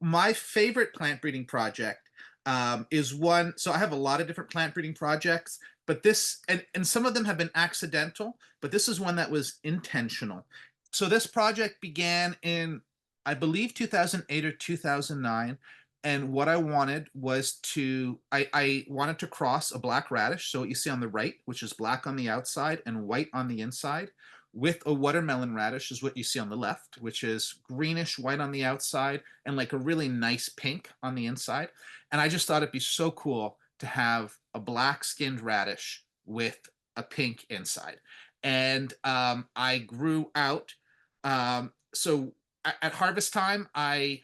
my favorite plant breeding project is one. So I have a lot of different plant breeding projects, but this, and some of them have been accidental, but this is one that was intentional. So this project began in, I believe, 2008 or 2009. And what I wanted was I wanted to cross a black radish. So what you see on the right, which is black on the outside and white on the inside, with a watermelon radish is what you see on the left, which is greenish white on the outside and like a really nice pink on the inside. And I just thought it'd be so cool to have a black skinned radish with a pink inside. And I grew out. So at harvest time, I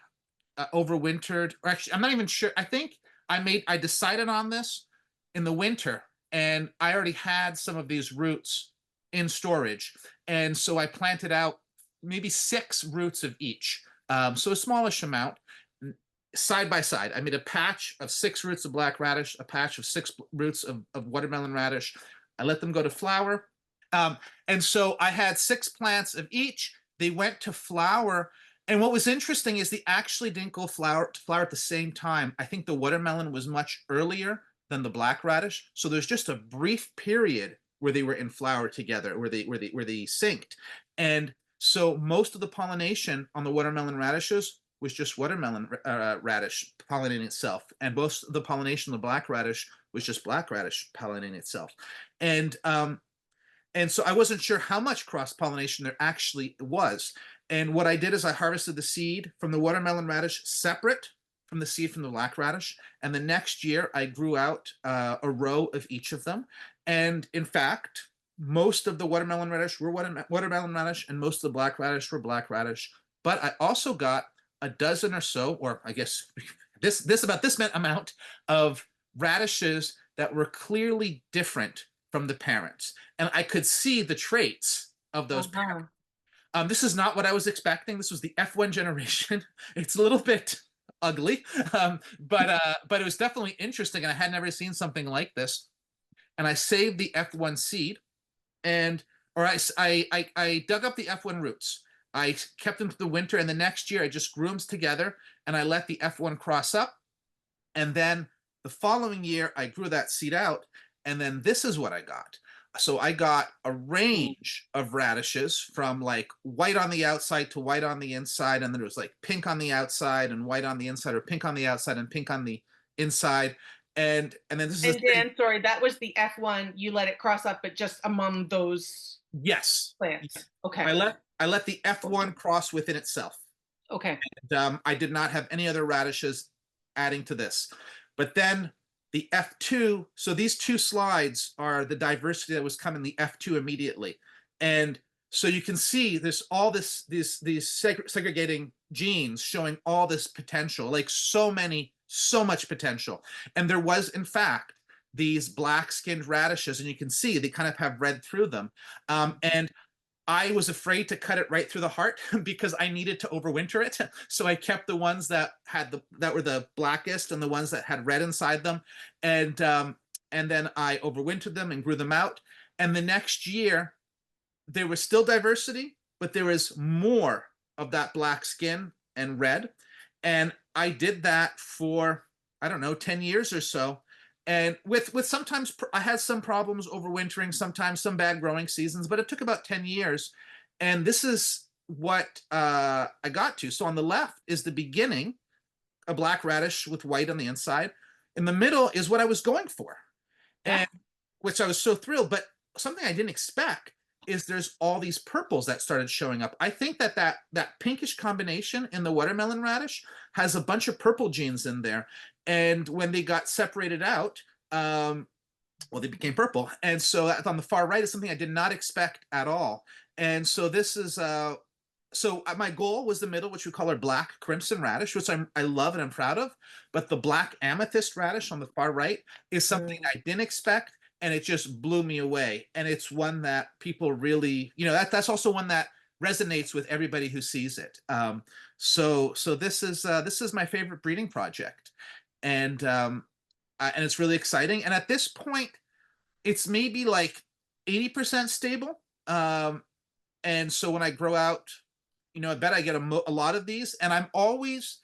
overwintered, or actually, I'm not even sure. I decided on this in the winter, and I already had some of these roots in storage. And so I planted out maybe 6 roots of each. So a smallish amount side by side. I made a patch of 6 roots of black radish, a patch of 6 roots of watermelon radish. I let them go to flower. And so I had 6 plants of each. They went to flower. And what was interesting is they actually didn't go to flower at the same time. I think the watermelon was much earlier than the black radish. So there's just a brief period where they were in flower together, where they synced. And so most of the pollination on the watermelon radishes was just watermelon radish pollinating itself, and most of the pollination of the black radish was just black radish pollinating itself. And and so I wasn't sure how much cross pollination there actually was. And what I did is I harvested the seed from the watermelon radish separate from the seed from the black radish. And the next year I grew out a row of each of them. And in fact, most of the watermelon radish were watermelon radish, and most of the black radish were black radish. But I also got a dozen or so, or I guess this about this amount of radishes that were clearly different from the parents, and I could see the traits of those parents. Uh-huh. This is not what I was expecting. This was the F1 generation. It's a little bit ugly, but it was definitely interesting, and I had never seen something like this. And I saved the F1 seed, and or I dug up the F1 roots. I kept them for the winter, and the next year I just grew them together, and I let the F1 cross up. And then the following year I grew that seed out, and then this is what I got. So I got a range of radishes from like white on the outside to white on the inside, and then it was like pink on the outside and white on the inside, or pink on the outside and pink on the inside. And then this is the And thing. Dan, sorry, that was the F1. You let it cross up, but just among those Yes. plants. Okay. I let the F1 cross within itself. Okay. And, I did not have any other radishes adding to this. But then the F2, so these 2 slides are the diversity that was coming the F2 immediately. And so you can see there's all these segregating genes showing all this potential, like so much potential. And there was, in fact, these black skinned radishes, and you can see they kind of have red through them. And I was afraid to cut it right through the heart because I needed to overwinter it. So I kept the ones that were the blackest and the ones that had red inside them, and then I overwintered them and grew them out. And the next year, there was still diversity, but there was more of that black skin and red. And I did that for, I don't know, 10 years or so. And with sometimes I had some problems overwintering, sometimes some bad growing seasons, but it took about 10 years. And this is what I got to. So on the left is the beginning, a black radish with white on the inside. In the middle is what I was going for, Yeah. and which I was so thrilled. But something I didn't expect is there's all these purples that started showing up. I think that pinkish combination in the watermelon radish has a bunch of purple genes in there, and when they got separated out, well, they became purple. And so on the far right is something I did not expect at all. And so this is my goal was the middle, which we call our black crimson radish, which I love and I'm proud of. But the black amethyst radish on the far right is something I didn't expect, and it just blew me away. And it's one that people really, that's also one that resonates with everybody who sees it. So this is my favorite breeding project, and it's really exciting. And at this point, it's maybe like 80% stable. And so when I grow out, I bet I get a lot of these. And I'm always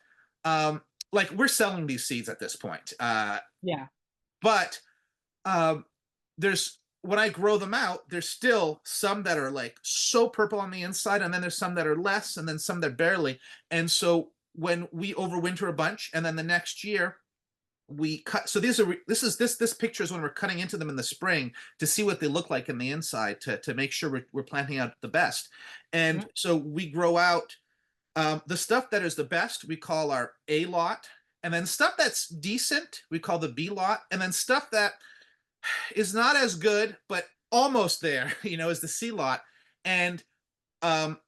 um, like we're selling these seeds at this point. Yeah. But um, there's when I grow them out, there's still some that are like so purple on the inside, and then there's some that are less, and then some that barely. And so when we overwinter a bunch, and then the next year we cut. So this picture is when we're cutting into them in the spring to see what they look like in the inside to make sure we're planting out the best. And Mhm. so we grow out the stuff that is the best we call our A lot, and then stuff that's decent we call the B lot, and then stuff that is not as good but almost there, is the C lot. And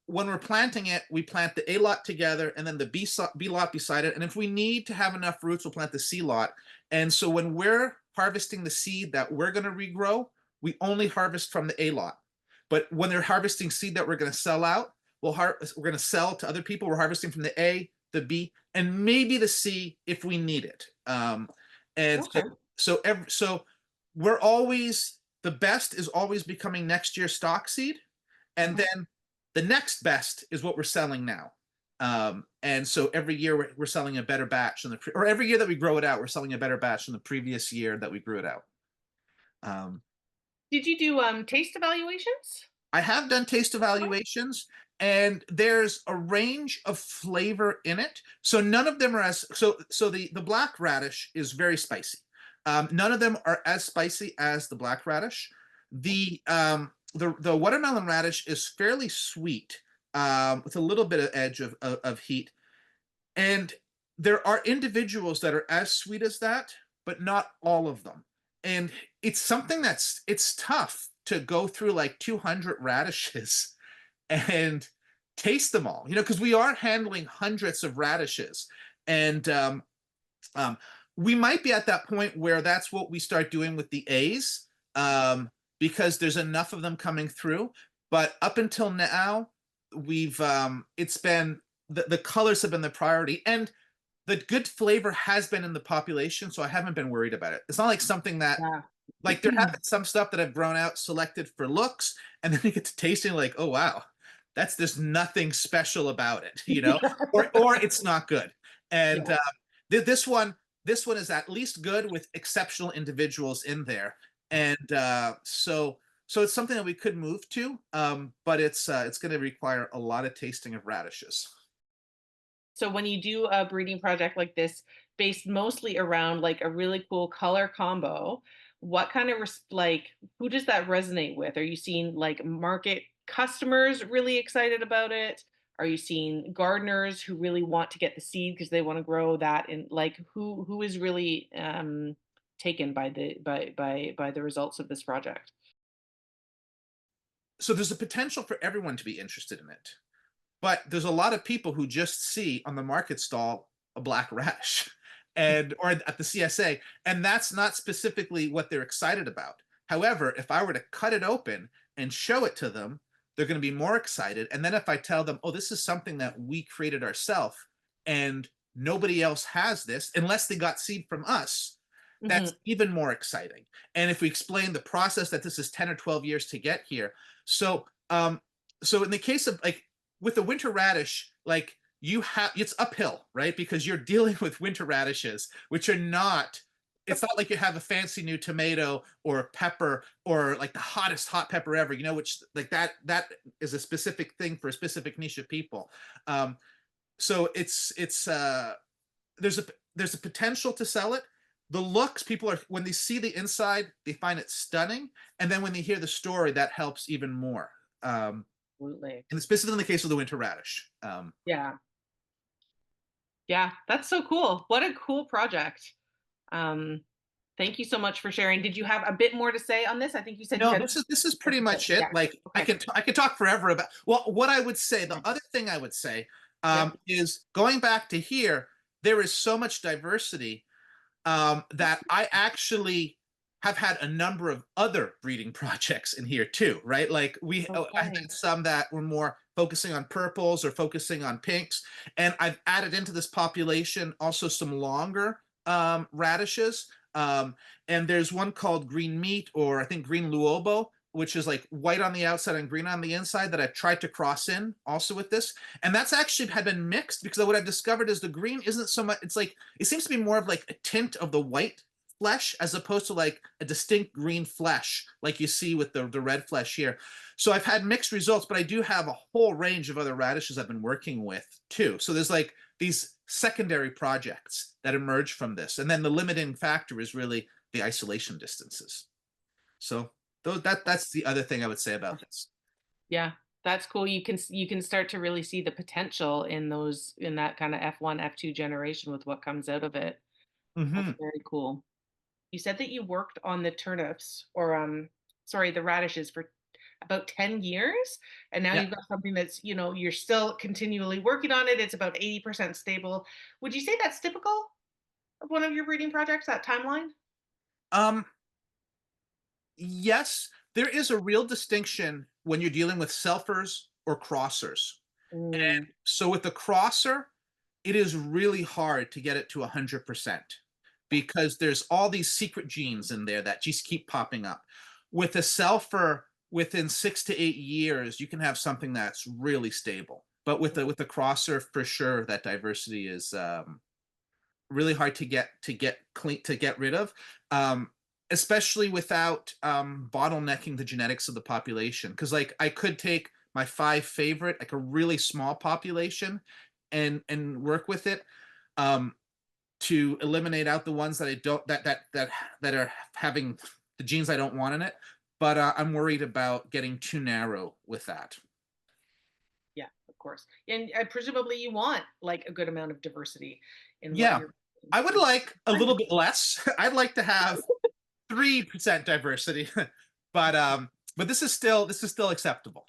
when we're planting it, we plant the A lot together and then the B lot beside it. And if we need to have enough roots, we'll plant the C lot. And so when we're harvesting the seed that we're going to regrow, we only harvest from the A lot. But when they're harvesting seed that we're going to sell out, we're going to sell to other people. We're harvesting from the A, the B, and maybe the C if we need it. And Okay. so we're always the best is always becoming next year's stock seed, and Mhm. then the next best is what we're selling now. And so every year we're selling a better batch or every year that we grow it out, we're selling a better batch than the previous year that we grew it out. Um, Did you do taste evaluations? I have done taste evaluations, and there's a range of flavor in it. So none of them are as so the black radish is very spicy. None of them are as spicy as the black radish. The watermelon radish is fairly sweet, with a little bit of edge of heat. And there are individuals that are as sweet as that, but not all of them. And it's something it's tough to go through like 200 radishes and taste them all, because we are handling hundreds of radishes. And um, we might be at that point where that's what we start doing with the A's, because there's enough of them coming through. But up until now, it's been the colors have been the priority. And the good flavor has been in the population, so I haven't been worried about it. It's not like something that Yeah. like there have been some stuff that I've grown out selected for looks, and then you get to tasting like, oh wow, there's nothing special about it, or it's not good. And Yeah. this one is at least good with exceptional individuals in there, and so it's something that we could move to, but it's going to require a lot of tasting of radishes. So when you do a breeding project like this, based mostly around like a really cool color combo, what kind of like who does that resonate with? Are you seeing like market customers really excited about it? Are you seeing gardeners who really want to get the seed because they want to grow that? And like who is really taken by the results of this project? So there's a potential for everyone to be interested in it. But there's a lot of people who just see on the market stall a black radish and or at the CSA, and that's not specifically what they're excited about. However, if I were to cut it open and show it to them, they're going to be more excited. And then if I tell them, "Oh, this is something that we created ourselves and nobody else has this unless they got seed from us," that's Mhm. even more exciting. And if we explain the process that this is 10 or 12 years to get here. So in the case of like with the winter radish, like it's uphill, right? Because you're dealing with winter radishes, which are not, it's not like you have a fancy new tomato or pepper or like the hottest hot pepper ever, which like that is a specific thing for a specific niche of people. So there's a there's a potential to sell it. The looks, people are when they see the inside, they find it stunning, and then when they hear the story, that helps even more. Um, Absolutely. and specifically in the case of the winter radish. Yeah. Yeah, that's so cool. What a cool project. Um, Thank you so much for sharing. Did you have a bit more to say on this? I think you said you No, had. this is pretty Okay, much it. yeah. Like Okay. I could talk forever about. Well, what I would say, the other thing I would say, Yep. is going back to here. There is so much diversity, that I actually have had a number of other breeding projects in here too, right? Like I Okay. had some that were more focusing on purples or focusing on pinks, and I've added into this population also some longer radishes. And there's one called green meat, or I think green luobo, which is like white on the outside and green on the inside, that I've tried to cross in also with this. And that's actually had been mixed, because what I've discovered is the green isn't so much, it's like, it seems to be more of like a tint of the white flesh as opposed to like a distinct green flesh like you see with the red flesh here. So I've had mixed results, but I do have a whole range of other radishes I've been working with too. So there's like these secondary projects that emerge from this. And then the limiting factor is really the isolation distances. So that's the other thing I would say about this. Yeah, that's cool. You can start to really see the potential in those in that kind of F1, F2 generation with what comes out of it. That's Hmm. very cool. You said that you worked on the turnips or sorry, the radishes for about 10 years and now Yeah. you've got something that's, you're still continually working on it. It's about 80% stable. Would you say that's typical of one of your breeding projects, that timeline? Um, yes, there is a real distinction when you're dealing with selfers or crossers. Mm, So with the crosser, it is really hard to get it to 100% because there's all these secret genes in there that just keep popping up. With a selfer, within 6 to 8 years, you can have something that's really stable. But with the crosser, for sure, that diversity is really hard to get rid of, especially without bottlenecking the genetics of the population. Because like I could take my five favorite, like a really small population, and work with it, um, to eliminate out the ones that I don't that are having the genes I don't want in it. But I'm worried about getting too narrow with that. yeah, of course. And presumably you want like a good amount of diversity in what Yeah, you're I would which like a little bit less. I'd like to have 3% diversity, but this is still acceptable.